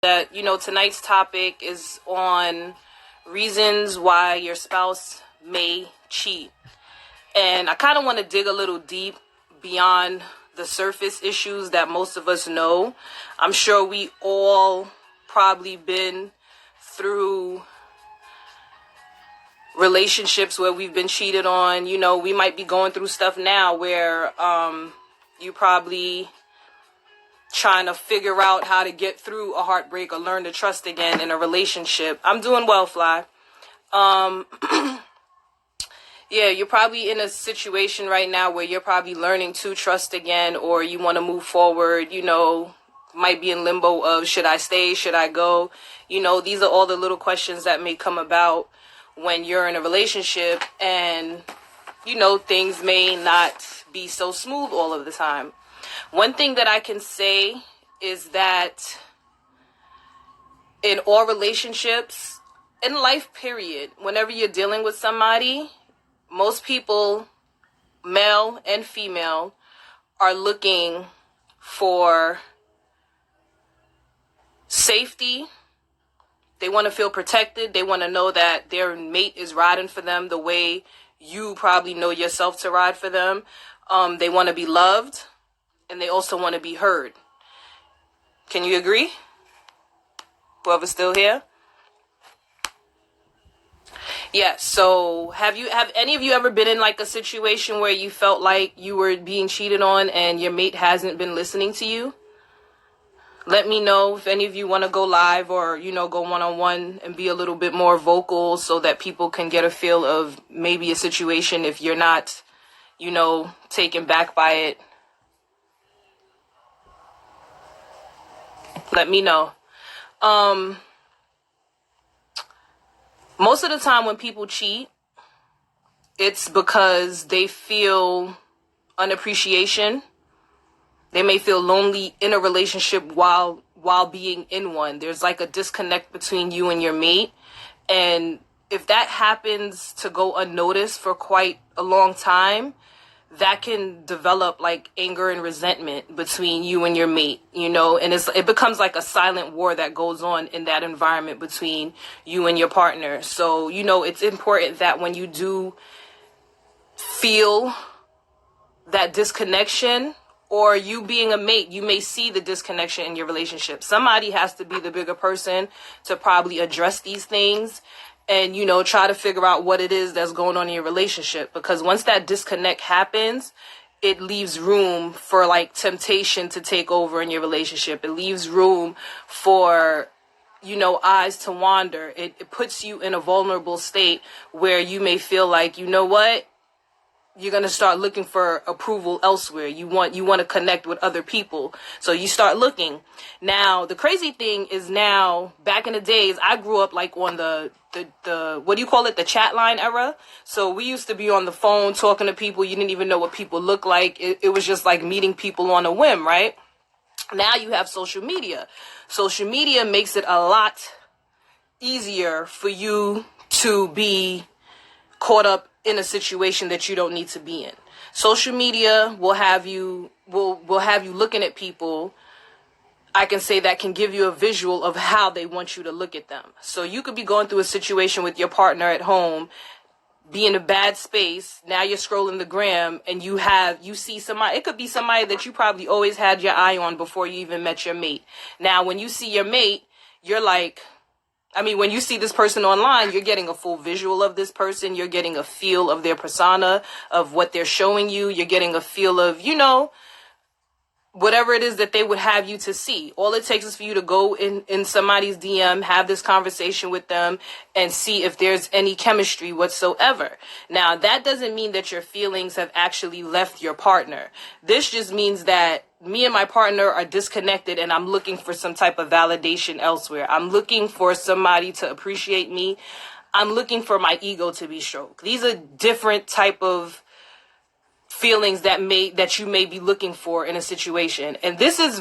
that, tonight's topic is on reasons why your spouse may cheat. And I kind of want to dig a little deep beyond the surface issues that most of us know. I'm sure we all probably been through relationships where we've been cheated on. We might be going through stuff now where you probably trying to figure out how to get through a heartbreak or learn to trust again in a relationship. I'm doing well, Fly. Yeah, you're probably in a situation right now where you're probably learning to trust again, or you want to move forward, might be in limbo of should I stay, should I go? These are all the little questions that may come about when you're in a relationship and, things may not be so smooth all of the time. One thing that I can say is that in all relationships, in life period, whenever you're dealing with somebody, most people, male and female, are looking for safety. They want to feel protected. They want to know that their mate is riding for them the way you probably know yourself to ride for them. They want to be loved. And they also want to be heard. Can you agree? Whoever's still here? Yeah, so have any of you ever been in like a situation where you felt like you were being cheated on and your mate hasn't been listening to you? Let me know if any of you want to go live or, go one-on-one and be a little bit more vocal so that people can get a feel of maybe a situation if you're not, taken back by it. Let me know. Most of the time when people cheat, it's because they feel unappreciation. They may feel lonely in a relationship while being in one. There's like a disconnect between you and your mate. And if that happens to go unnoticed for quite a long time, that can develop like anger and resentment between you and your mate, and it becomes like a silent war that goes on in that environment between you and your partner. So, it's important that when you do feel that disconnection, or you being a mate, you may see the disconnection in your relationship. Somebody has to be the bigger person to probably address these things and, try to figure out what it is that's going on in your relationship. Because once that disconnect happens, it leaves room for like temptation to take over in your relationship. It leaves room for, eyes to wander. It puts you in a vulnerable state where you may feel like, what? You're going to start looking for approval elsewhere. You want to connect with other people. So you start looking. Now, the crazy thing is now, back in the days, I grew up like on the what do you call it? The chat line era. So we used to be on the phone talking to people. You didn't even know what people look like. It was just like meeting people on a whim, right? Now you have social media. Social media makes it a lot easier for you to be caught up in a situation that you don't need to be in. Social media will have you looking at people, I can say, that can give you a visual of how they want you to look at them. So you could be going through a situation with your partner at home, be in a bad space. Now you're scrolling the gram and you see somebody. It could be somebody that you probably always had your eye on before you even met your mate. Now, when you see your mate, you're like, when you see this person online, you're getting a full visual of this person. You're getting a feel of their persona, of what they're showing you. You're getting a feel of, whatever it is that they would have you to see. All it takes is for you to go in somebody's DM, have this conversation with them, and see if there's any chemistry whatsoever. Now, that doesn't mean that your feelings have actually left your partner. This just means that me and my partner are disconnected and I'm looking for some type of validation elsewhere. I'm looking for somebody to appreciate me. I'm looking for my ego to be stroked. These are different type of feelings that you may be looking for in a situation. And this is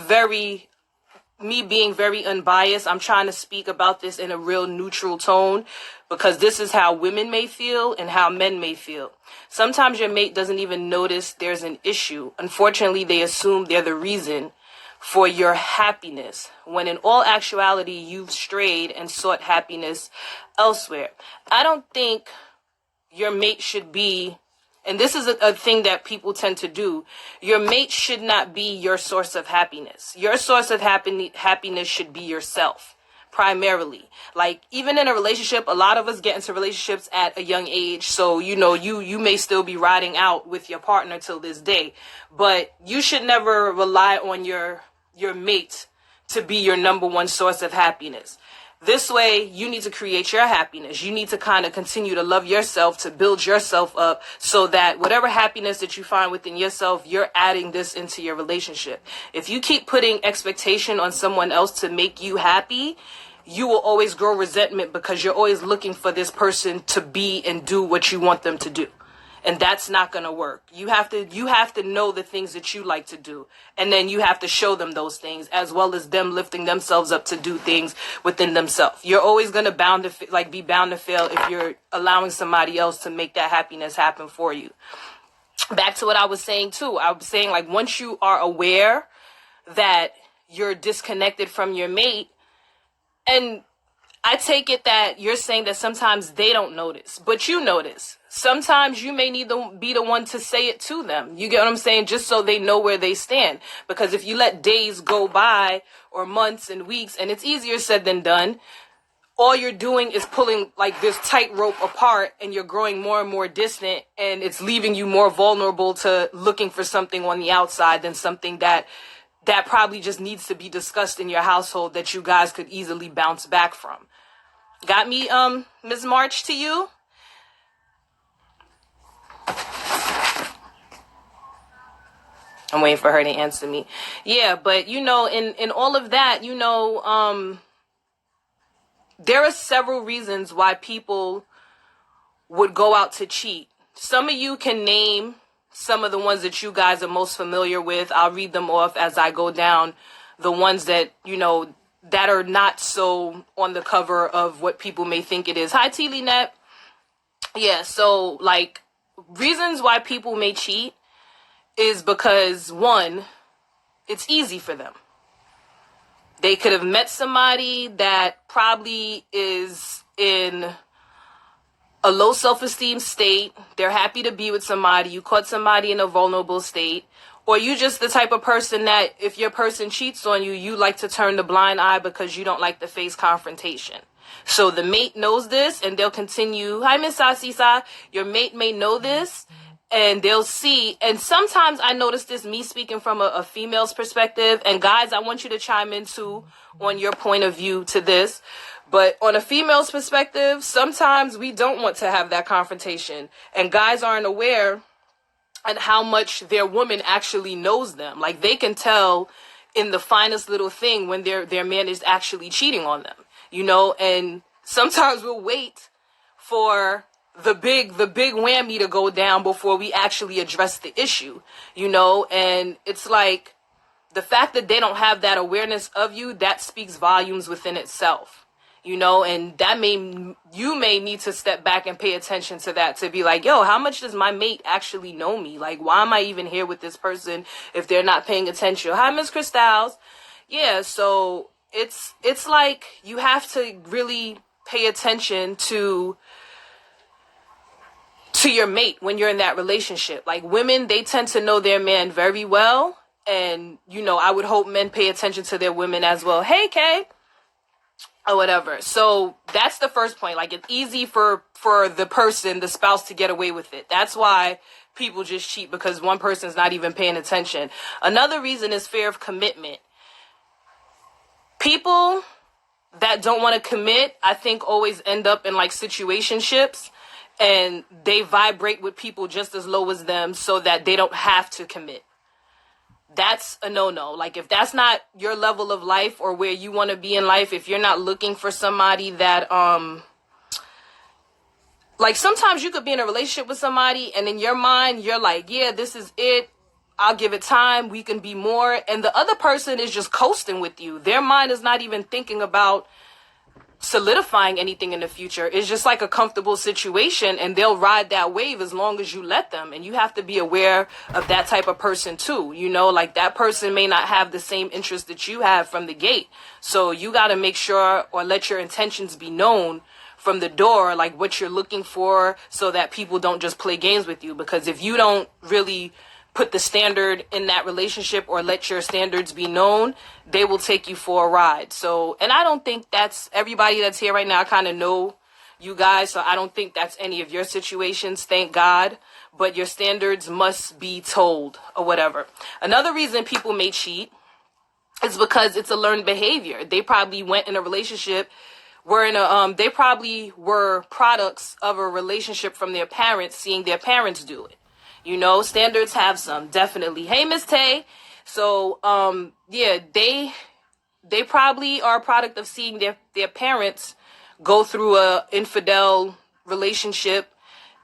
me being very unbiased. I'm trying to speak about this in a real neutral tone because this is how women may feel and how men may feel. Sometimes your mate doesn't even notice there's an issue. Unfortunately, they assume they're the reason for your happiness, when in all actuality, you've strayed and sought happiness elsewhere. I don't think your mate should be, and this is a thing that people tend to do, your mate should not be your source of happiness. Your source of happiness should be yourself, primarily. Like, even in a relationship, a lot of us get into relationships at a young age, so you may still be riding out with your partner till this day, but you should never rely on your mate to be your number one source of happiness. This way, you need to create your happiness. You need to kind of continue to love yourself, to build yourself up, so that whatever happiness that you find within yourself, you're adding this into your relationship. If you keep putting expectation on someone else to make you happy, you will always grow resentment, because you're always looking for this person to be and do what you want them to do. And that's not going to work. You have to know the things that you like to do. And then you have to show them those things, as well as them lifting themselves up to do things within themselves. You're always going to be bound to fail if you're allowing somebody else to make that happiness happen for you. Back to what I was saying too. I was saying, like, once you are aware that you're disconnected from your mate, and I take it that you're saying that sometimes they don't notice, but you notice. Sometimes you may need to be the one to say it to them. You get what I'm saying? Just so they know where they stand. Because if you let days go by, or months and weeks, and it's easier said than done, all you're doing is pulling like this tightrope apart, and you're growing more and more distant, and it's leaving you more vulnerable to looking for something on the outside than something that probably just needs to be discussed in your household that you guys could easily bounce back from. Got me, Ms. March, to you? I'm waiting for her to answer me. Yeah, but in all of that, there are several reasons why people would go out to cheat. Some of you can name some of the ones that you guys are most familiar with. I'll read them off as I go down the ones that, that are not so on the cover of what people may think it is. Hi, T. Net. Yeah, so, like, reasons why people may cheat is because, one, it's easy for them. They could have met somebody that probably is in a low self-esteem state. They're happy to be with somebody. You caught somebody in a vulnerable state. Or you just the type of person that if your person cheats on you, you like to turn the blind eye because you don't like to face confrontation. So the mate knows this, and they'll continue. Hi, Miss Asisa. Your mate may know this, and they'll see. And sometimes I notice this, me speaking from a female's perspective. And guys, I want you to chime in too on your point of view to this. But on a female's perspective, sometimes we don't want to have that confrontation. And guys aren't aware and how much their woman actually knows them. Like, they can tell in the finest little thing when their man is actually cheating on them, and sometimes we'll wait for the big whammy to go down before we actually address the issue, and it's like the fact that they don't have that awareness of you, that speaks volumes within itself. And you may need to step back and pay attention to that, to be like, yo, how much does my mate actually know me? Like, why am I even here with this person if they're not paying attention? Hi, Miss Crystals. Yeah, so it's like you have to really pay attention to your mate when you're in that relationship. Like, women, they tend to know their man very well. And, I would hope men pay attention to their women as well. Hey, Kay. Or whatever. So that's the first point. Like, it's easy for the spouse to get away with it. That's why people just cheat, because one person's not even paying attention. Another reason is fear of commitment. People that don't want to commit, I think, always end up in like situationships, and they vibrate with people just as low as them so that they don't have to commit. That's a no-no. Like, if that's not your level of life or where you want to be in life, if you're not looking for somebody that, like, sometimes you could be in a relationship with somebody and in your mind, you're like, yeah, this is it. I'll give it time. We can be more. And the other person is just coasting with you. Their mind is not even thinking about solidifying anything in the future. It's just like a comfortable situation, and they'll ride that wave as long as you let them. And you have to be aware of that type of person too. You know, like that person may not have the same interest that you have from the gate. So you got to make sure or let your intentions be known from the door, like what you're looking for, so that people don't just play games with you. Because if you don't really put the standard in that relationship or let your standards be known, they will take you for a ride. So, and I don't think that's everybody that's here right now. I kind of know you guys, so I don't think that's any of your situations, thank God. But your standards must be told or whatever. Another reason people may cheat is because it's a learned behavior. They probably went in a relationship they probably were products of a relationship from their parents, seeing their parents do it. You know, standards have some, definitely. Hey, Miss Tay. So, yeah, they probably are a product of seeing their parents go through a infidel relationship,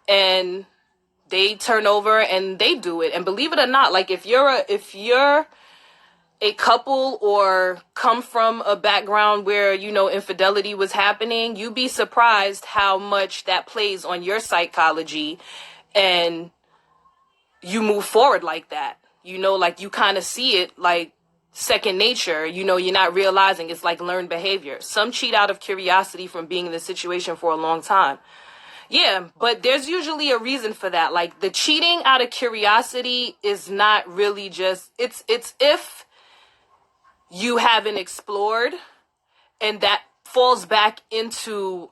and they turn over and they do it. And believe it or not, like if you're a couple or come from a background where, you know, infidelity was happening, you'd be surprised how much that plays on your psychology, and you move forward like that. You know, like you kind of see it like second nature. You know, you're not realizing it's like learned behavior. Some cheat out of curiosity from being in the situation for a long time. Yeah, but there's usually a reason for that. Like the cheating out of curiosity is not really just, it's if you haven't explored, and that falls back into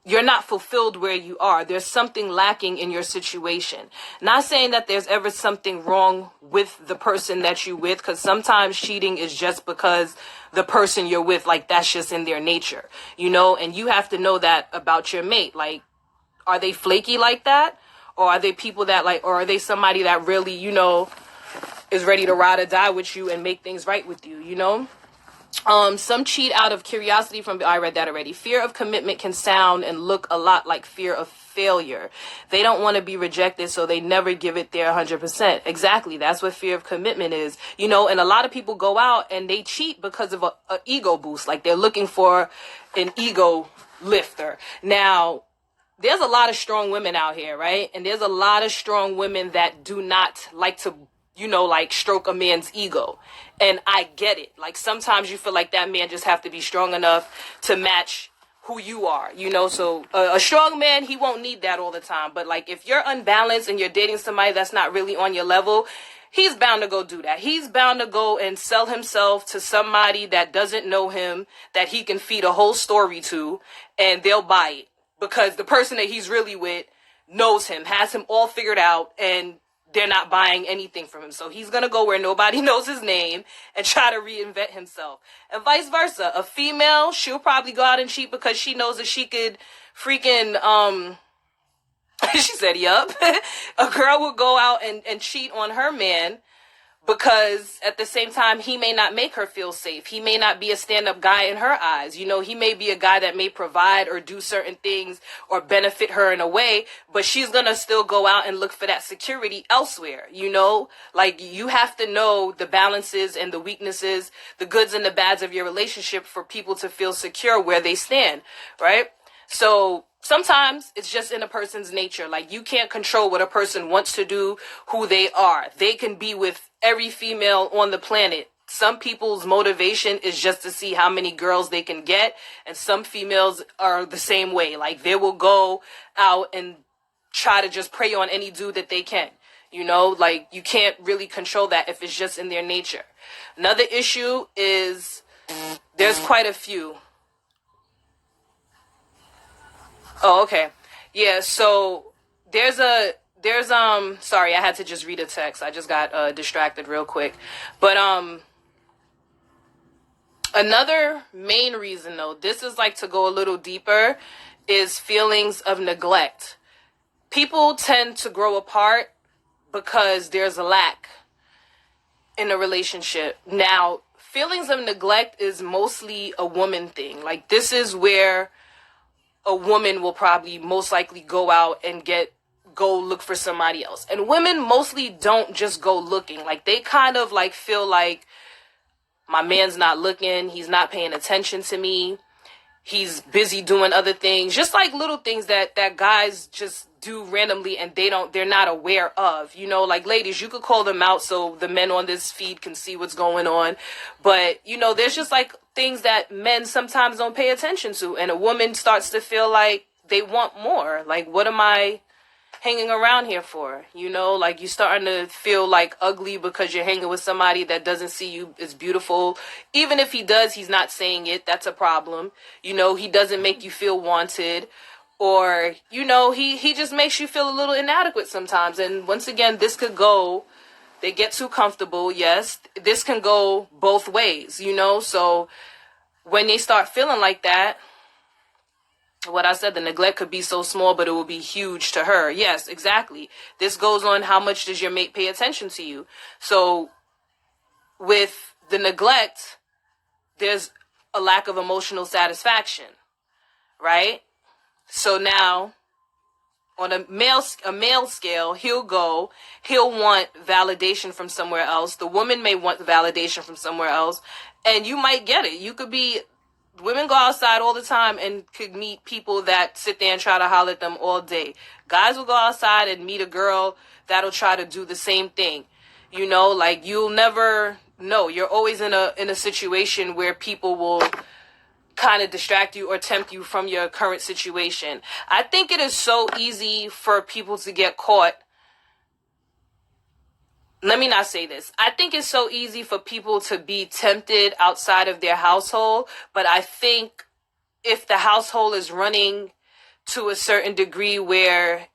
you're not fulfilled where you are. There's something lacking in your situation. Not saying that there's ever something wrong with the person that you're with, because sometimes cheating is just because the person you're with, like that's just in their nature, you know. And you have to know that about your mate. Like, are they flaky like that, or are they people that like, or are they somebody that really, you know, is ready to ride or die with you and make things right with you, you know? Some cheat out of curiosity I read that already. Fear of commitment can sound and look a lot like fear of failure. They don't want to be rejected, so they never give it their 100%. Exactly. That's what fear of commitment is, you know. And a lot of people go out and they cheat because of a ego boost. Like they're looking for an ego lifter. Now, there's a lot of strong women out here, right? And there's a lot of strong women that do not like to, you know, like stroke a man's ego. And I get it. Like sometimes you feel like that man just have to be strong enough to match who you are, you know. So a strong man, he won't need that all the time. But like if you're unbalanced and you're dating somebody that's not really on your level, he's bound to go do that. He's bound to go and sell himself to somebody that doesn't know him, that he can feed a whole story to, and they'll buy it. Because the person that he's really with knows him, has him all figured out, and they're not buying anything from him. So he's going to go where nobody knows his name and try to reinvent himself. And vice versa. A female, she'll probably go out and cheat because she knows that she could freaking, she said, yup. A girl will go out and cheat on her man because at the same time, he may not make her feel safe. He may not be a stand-up guy in her eyes. You know, he may be a guy that may provide or do certain things or benefit her in a way, but she's going to still go out and look for that security elsewhere. You know, like you have to know the balances and the weaknesses, the goods and the bads of your relationship for people to feel secure where they stand, right? So sometimes it's just in a person's nature. Like you can't control what a person wants to do, who they are. They can be with every female on the planet. Some people's motivation is just to see how many girls they can get. And some females are the same way. Like they will go out and try to just prey on any dude that they can. You know, like you can't really control that if it's just in their nature. Another issue is there's quite a few. Oh, okay. Yeah, so sorry, I had to just read a text. I just got distracted real quick. But another main reason though, this is like to go a little deeper, is feelings of neglect. People tend to grow apart because there's a lack in a relationship. Now, feelings of neglect is mostly a woman thing. Like this is where a woman will probably most likely go out and go look for somebody else. And women mostly don't just go looking. Like they kind of like feel like My man's not looking. He's not paying attention to me. He's busy doing other things, just like little things that guys just do randomly and they're not aware of. You know, like ladies, you could call them out so the men on this feed can see what's going on. But, you know, there's just like things that men sometimes don't pay attention to. And a woman starts to feel like they want more. Like, what am I hanging around here for? You know, like you starting to feel like ugly because you're hanging with somebody that doesn't see you as beautiful. Even if he does, he's not saying it. That's a problem. You know, he doesn't make you feel wanted, or, you know, he just makes you feel a little inadequate sometimes. And once again, they get too comfortable. Yes, this can go both ways, you know? So when they start feeling like that, what I said, the neglect could be so small, but it will be huge to her. Yes, exactly. This goes on how much does your mate pay attention to you. So with the neglect, there's a lack of emotional satisfaction, right? So now on a male scale, he'll want validation from somewhere else. The woman may want validation from somewhere else, and you might get it. Women go outside all the time and could meet people that sit there and try to holler at them all day. Guys will go outside and meet a girl that'll try to do the same thing. You know, like you'll never know. You're always in a situation where people will kind of distract you or tempt you from your current situation. I think it is so easy for people to get caught. Let me not say this. I think it's so easy for people to be tempted outside of their household, but I think if the household is running to a certain degree where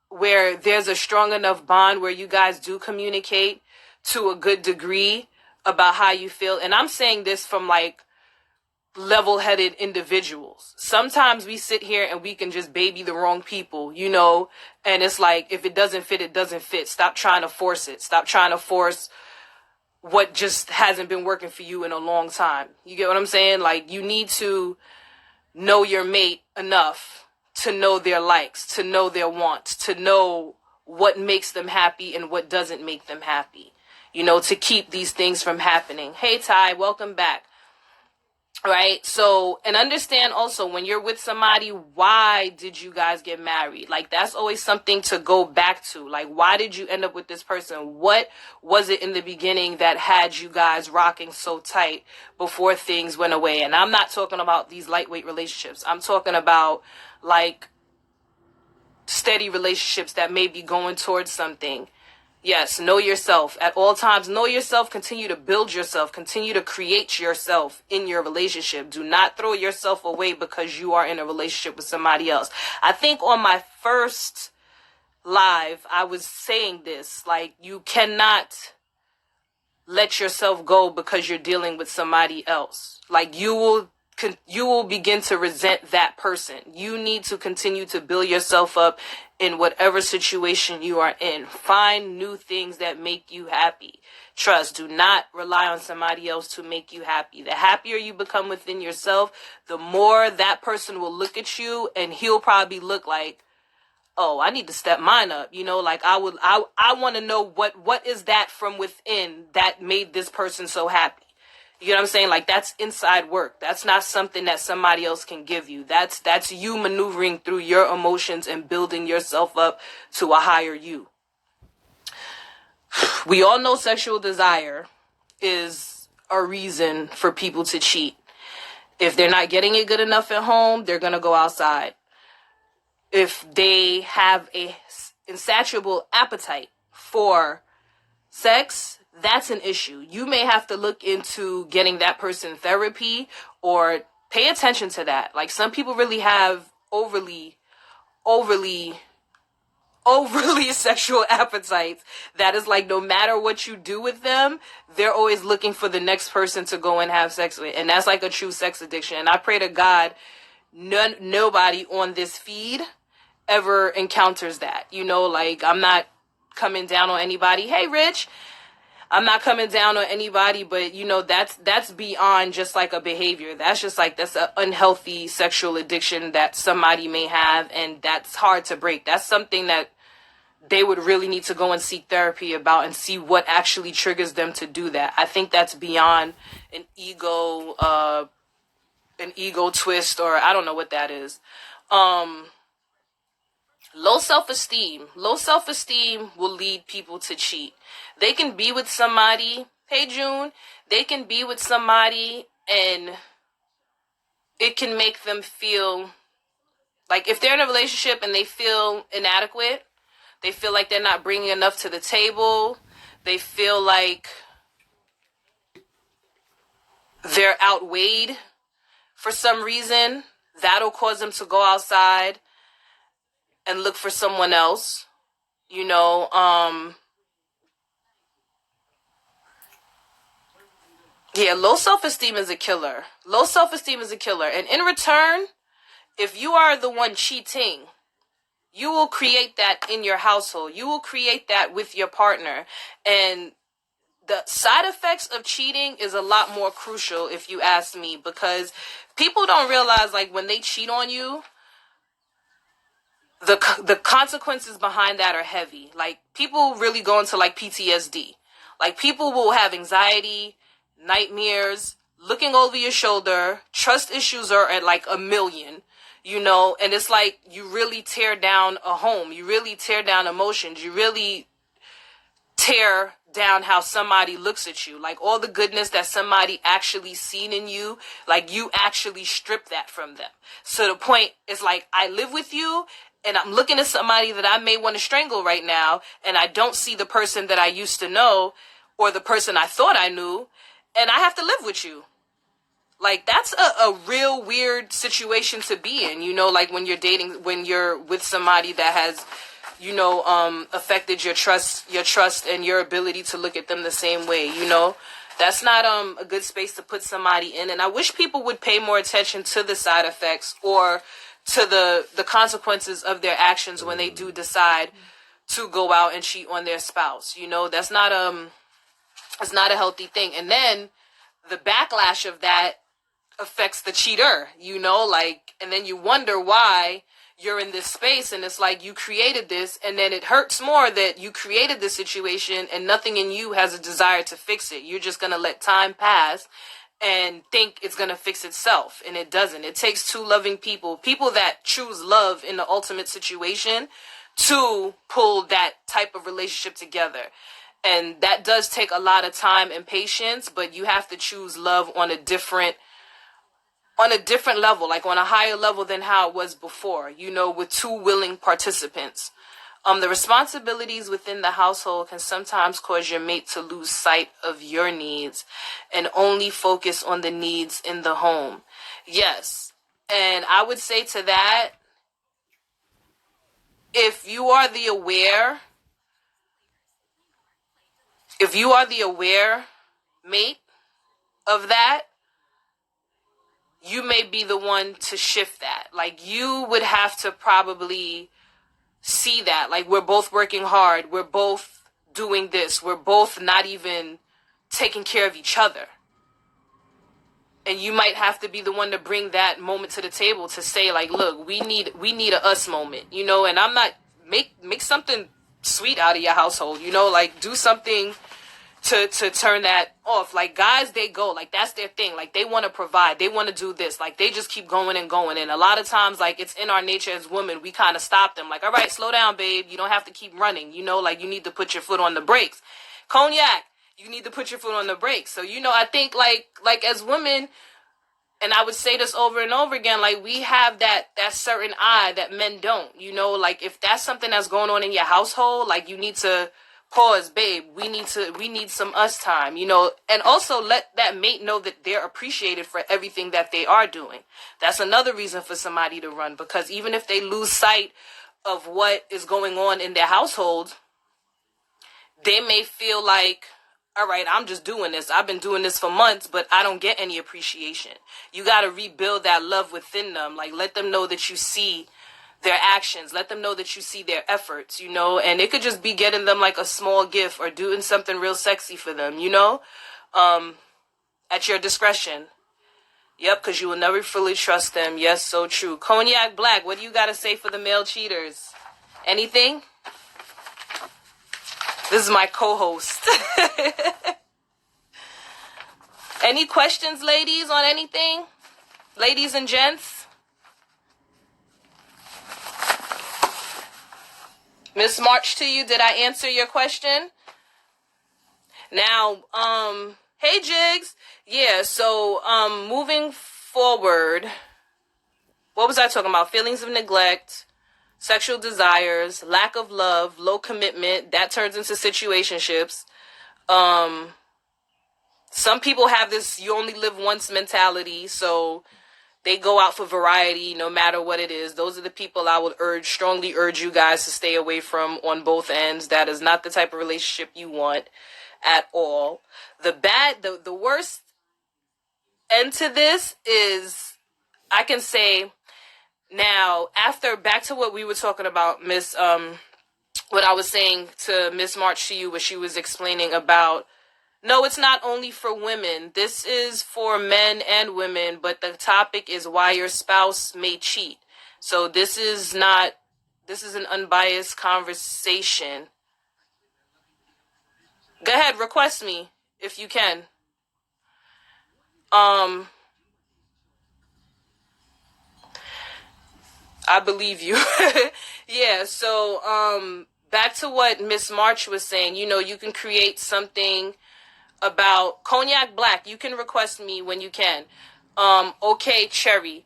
there's a strong enough bond where you guys do communicate to a good degree about how you feel, and I'm saying this from like level-headed individuals. Sometimes we sit here and we can just baby the wrong people, you know, and it's like, if it doesn't fit, it doesn't fit. Stop trying to force it. Stop trying to force what just hasn't been working for you in a long time. You get what I'm saying? Like, you need to know your mate enough to know their likes, to know their wants, to know what makes them happy and what doesn't make them happy, you know, to keep these things from happening. Hey, Ty, welcome back. Right? So, and understand also when you're with somebody, why did you guys get married? Like, that's always something to go back to. Like, why did you end up with this person? What was it in the beginning that had you guys rocking so tight before things went away? And I'm not talking about these lightweight relationships. I'm talking about like steady relationships that may be going towards something. Yes, know yourself at all times. Know yourself. Continue to build yourself. Continue to create yourself in your relationship. Do not throw yourself away because you are in a relationship with somebody else. I think on my first live, I was saying this, like, you cannot let yourself go because you're dealing with somebody else. Like, you will begin to resent that person. You need to continue to build yourself up in whatever situation you are in. Find new things that make you happy. Trust. Do not rely on somebody else to make you happy. The happier you become within yourself, the more that person will look at you, and he'll probably look like, oh, I need to step mine up. You know, like I want to know what is that from within that made this person so happy. You know what I'm saying? Like, that's inside work. That's not something that somebody else can give you. That's you maneuvering through your emotions and building yourself up to a higher you. We all know sexual desire is a reason for people to cheat. If they're not getting it good enough at home, they're going to go outside. If they have a insatiable appetite for sex, that's an issue. You may have to look into getting that person therapy or pay attention to that. Like, some people really have overly sexual appetites that is like, no matter what you do with them, they're always looking for the next person to go and have sex with. And that's like a true sex addiction. And I pray to God nobody on this feed ever encounters that. You know, like, I'm not coming down on anybody. Hey, Rich. I'm not coming down on anybody, but, you know, that's beyond just like a behavior. That's just like, that's an unhealthy sexual addiction that somebody may have, and that's hard to break. That's something that they would really need to go and seek therapy about and see what actually triggers them to do that. I think that's beyond an ego twist, or I don't know what that is. Low self-esteem. Low self-esteem will lead people to cheat. They can be with somebody, hey June, they can be with somebody and it can make them feel like, if they're in a relationship and they feel inadequate, they feel like they're not bringing enough to the table, they feel like they're outweighed for some reason, that'll cause them to go outside and look for someone else. You know, yeah, low self-esteem is a killer. Low self-esteem is a killer. And in return, if you are the one cheating, you will create that in your household. You will create that with your partner. And the side effects of cheating is a lot more crucial, if you ask me, because people don't realize, like, when they cheat on you, the consequences behind that are heavy. Like, people really go into, like, PTSD. Like, people will have anxiety, nightmares, looking over your shoulder. Trust issues are at, like, 1,000,000, you know? And it's like, you really tear down a home. You really tear down emotions. You really tear down how somebody looks at you. Like, all the goodness that somebody actually seen in you, like, you actually strip that from them. So the point is, like, I live with you and I'm looking at somebody that I may want to strangle right now, and I don't see the person that I used to know or the person I thought I knew, and I have to live with you. Like, that's a real weird situation to be in, you know, like when you're dating, when you're with somebody that has, you know, affected your trust and your ability to look at them the same way, you know. That's not a good space to put somebody in. And I wish people would pay more attention to the side effects or to the consequences of their actions when they do decide to go out and cheat on their spouse. You know, that's not it's not a healthy thing. And then the backlash of that affects the cheater, you know, like, and then you wonder why you're in this space, and it's like, you created this, and then it hurts more that you created this situation and nothing in you has a desire to fix it. You're just going to let time pass and think it's going to fix itself, and it doesn't. It takes two loving people that choose love in the ultimate situation, to pull that type of relationship together. And that does take a lot of time and patience, but you have to choose love on a different level, like on a higher level than how it was before, you know, with two willing participants. The responsibilities within the household can sometimes cause your mate to lose sight of your needs and only focus on the needs in the home. Yes. And I would say to that, if you are the aware mate of that, you may be the one to shift that. Like, you would have to probably see that. Like, we're both working hard. We're both doing this. We're both not even taking care of each other. And you might have to be the one to bring that moment to the table to say, like, look, we need a us moment, you know. And I'm not, make something sweet out of your household, you know, like, do something to turn that off. Like, guys, they go, like, that's their thing. Like, they want to provide, they want to do this, like, they just keep going and going. And a lot of times, like, it's in our nature as women, we kind of stop them, like, all right, slow down, babe, you don't have to keep running, you know, like, you need to put your foot on the brakes. Cognac, you need to put your foot on the brakes. So, you know, I think, like as women, and I would say this over and over again, like, we have that certain eye that men don't, you know. Like, if that's something that's going on in your household, like, you need to pause, babe, we need some us time, you know. And also let that mate know that they're appreciated for everything that they are doing. That's another reason for somebody to run, because even if they lose sight of what is going on in their household, they may feel like, all right, I'm just doing this. I've been doing this for months, but I don't get any appreciation. You got to rebuild that love within them. Like, let them know that you see their actions. Let them know that you see their efforts, you know. And it could just be getting them, like, a small gift or doing something real sexy for them, you know, at your discretion. Yep, because you will never fully trust them. Yes, so true. Cognac Black, what do you got to say for the male cheaters? Anything? This is my co-host. Any questions, ladies, on anything? Ladies and gents? Miss March to you, did I answer your question? Now, hey Jigs. Yeah, so moving forward, what was I talking about? Feelings of neglect, sexual desires, lack of love, low commitment, that turns into situationships. Some people have this you only live once mentality, so they go out for variety no matter what it is. Those are the people I would strongly urge you guys to stay away from on both ends. That is not the type of relationship you want at all. The worst end to this is, I can say now, after, back to what we were talking about, what I was saying to Miss March to you, what she was explaining about, no, it's not only for women. This is for men and women, but the topic is why your spouse may cheat. So this is an unbiased conversation. Go ahead, request me if you can. I believe you. Yeah, so back to what Miss March was saying, you can create something about Cognac Black. You can request me when you can. Okay, Cherry.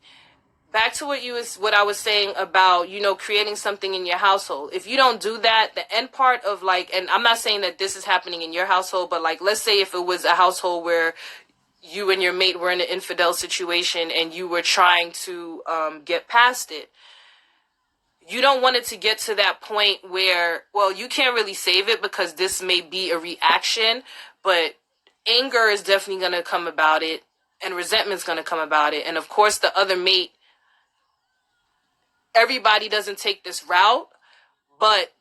Back to what I was saying about, creating something in your household. If you don't do that, the end part of and I'm not saying that this is happening in your household, but let's say if it was a household where you and your mate were in an infidel situation and you were trying to get past it. You don't want it to get to that point where, well, you can't really save it because this may be a reaction, but anger is definitely going to come about it, and resentment's going to come about it. And of course, the other mate, everybody doesn't take this route, but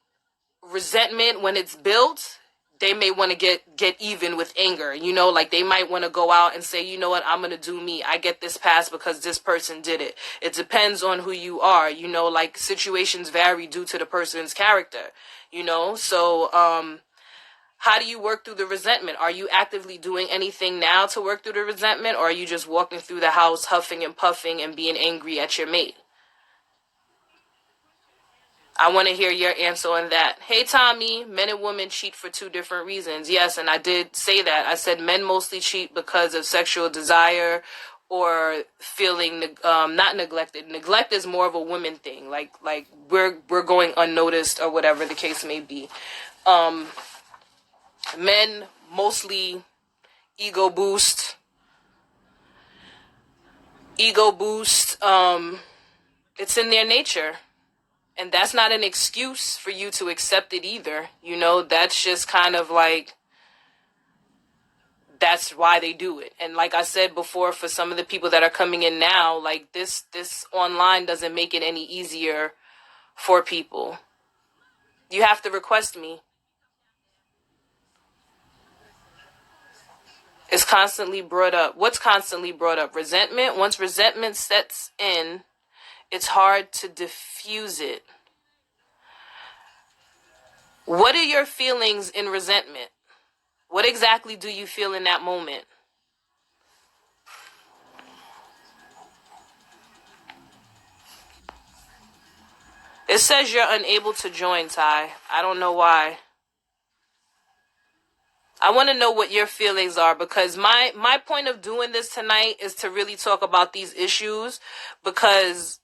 resentment, when it's built, they may want to get even with anger. They might want to go out and say, you know what, I'm going to do me. I get this pass because this person did it. It depends on who you are. Situations vary due to the person's character, So, how do you work through the resentment? Are you actively doing anything now to work through the resentment, or are you just walking through the house huffing and puffing and being angry at your mate? I want to hear your answer on that. Hey, Tommy, men and women cheat for two different reasons. Yes, and I did say that. I said men mostly cheat because of sexual desire or feeling not neglected. Neglect is more of a women thing. Like we're going unnoticed or whatever the case may be. Men mostly ego boost. It's in their nature. And that's not an excuse for you to accept it either. That's just kind of that's why they do it. And like I said before, for some of the people that are coming in now, this online doesn't make it any easier for people. You have to request me. It's constantly brought up. What's constantly brought up? Resentment. Once resentment sets in, it's hard to diffuse it. What are your feelings in resentment? What exactly do you feel in that moment? It says you're unable to join, Ty. I don't know why. I want to know what your feelings are, because my point of doing this tonight is to really talk about these issues, because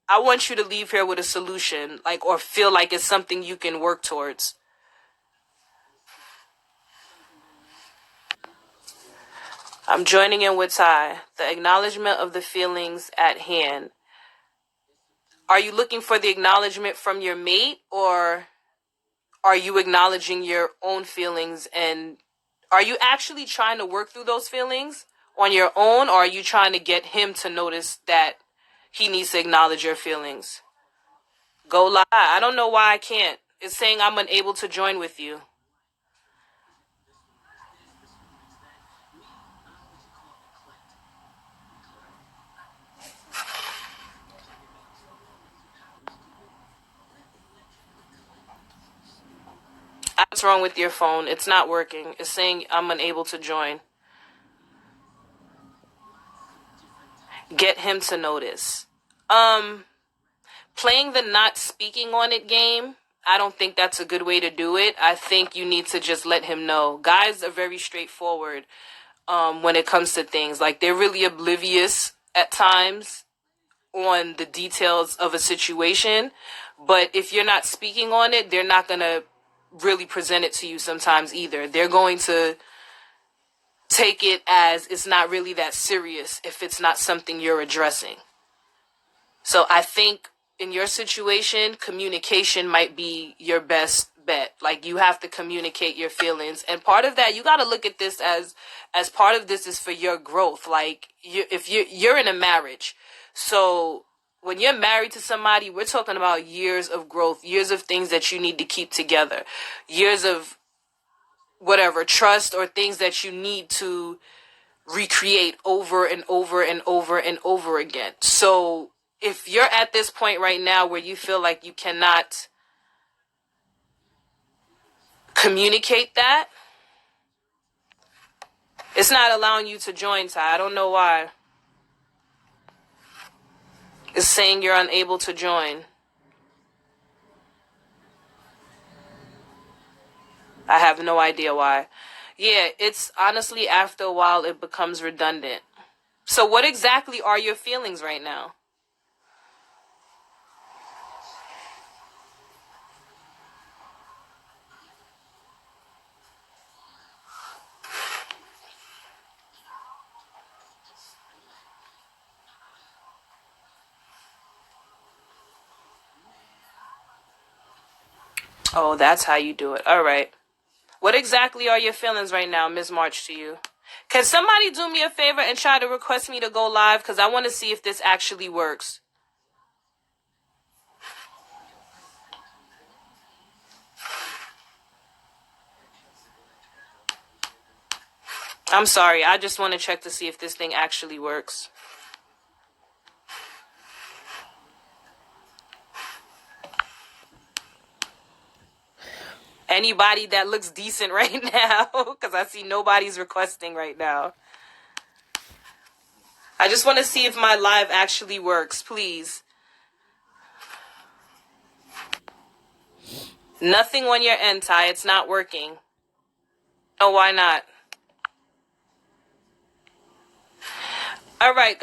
I want you to leave here with a solution, or feel like it's something you can work towards. I'm joining in with Ty. The acknowledgement of the feelings at hand. Are you looking for the acknowledgement from your mate, or are you acknowledging your own feelings, and are you actually trying to work through those feelings on your own, or are you trying to get him to notice that he needs to acknowledge your feelings? Go live. I don't know why I can't. It's saying I'm unable to join with you. I'm wrong with your phone? It's not working. It's saying I'm unable to join. Get him to notice. Playing the not speaking on it game, I don't think that's a good way to do it. I think you need to just let him know. Guys are very straightforward when it comes to things. Like, they're really oblivious at times on the details of a situation. But if you're not speaking on it, they're not going to really present it to you sometimes either. They're going to take it as it's not really that serious if it's not something you're addressing. So I think in your situation, communication might be your best bet. Like, you have to communicate your feelings. And part of that, you got to look at this as part of this is for your growth. Like, if you're in a marriage, so when you're married to somebody, we're talking about years of growth, years of things that you need to keep together, years of whatever, trust or things that you need to recreate over and over and over and over again. So if you're at this point right now where you feel like you cannot communicate that, it's not allowing you to join, Ty. I don't know why. It's saying you're unable to join. I have no idea why. Yeah, it's honestly, after a while, it becomes redundant. So what exactly are your feelings right now? Oh, that's how you do it. All right. What exactly are your feelings right now, Ms. March, to you? Can somebody do me a favor and try to request me to go live? Because I want to see if this actually works. I'm sorry. I just want to check to see if this thing actually works. Anybody that looks decent right now? Because I see nobody's requesting right now. I just want to see if my live actually works, please. Nothing on your end, Ty. It's not working. Oh, why not? All right, guys.